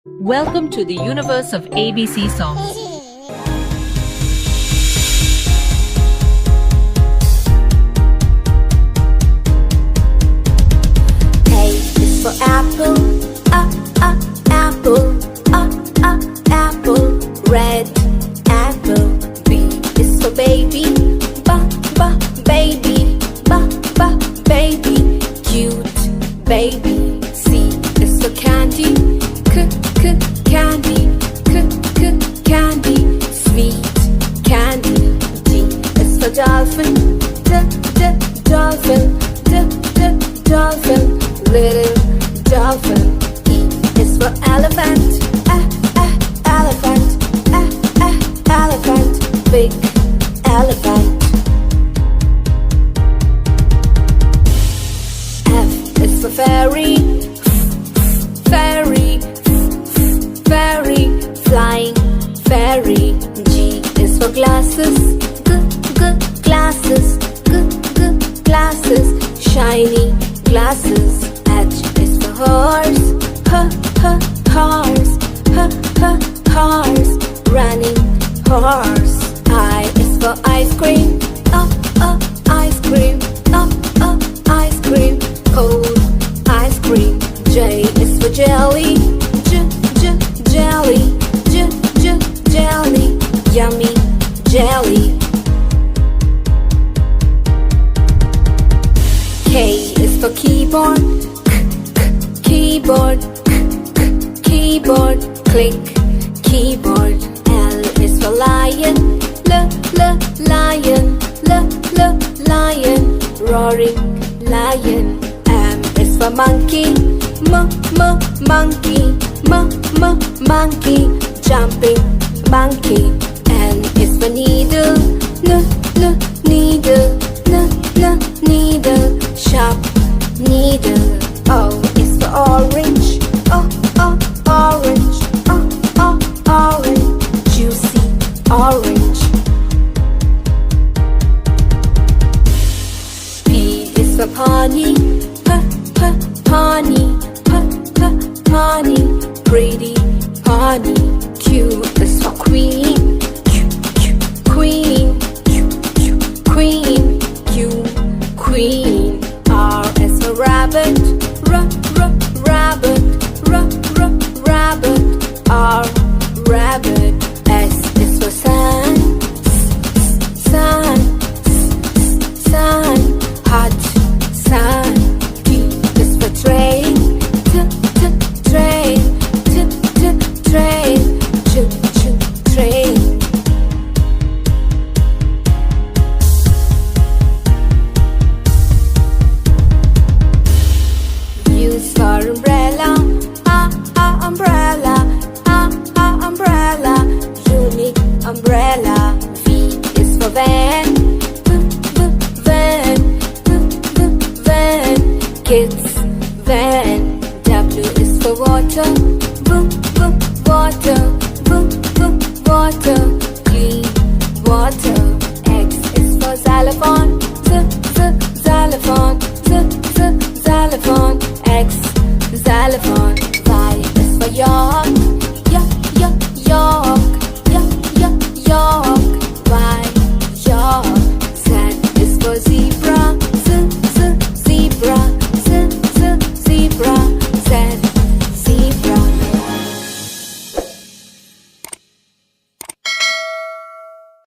Welcome to the universe of ABC songs. A is for apple, apple, apple. Red apple. B is for baby, baby, baby. Cute baby. C is for candy, candy, candy. Sweet candy. D is for dolphin, dolphin, dolphin. Little dolphin. E is for elephant, elephant, elephant. Big elephant. F is for fairy, fairy, fairy. Flying fairy. G is for glasses, glasses, glasses. Shiny glasses. H is for horse, horse, horse. Running horse. I is for ice cream, ice cream, ice cream. Cold ice cream. J is for jelly, jelly, jelly. Yummy jelly. K is for keyboard, keyboard, keyboard. Click keyboard. L is for lion, lion, lion. Roaring lion. M is for monkey, monkey, monkey. Jumping monkey. N is for needle, needle, needle. Sharp needle. O is for orange, orange, orange. Juicy orange. P is for pony, pony, pony. Pretty pony.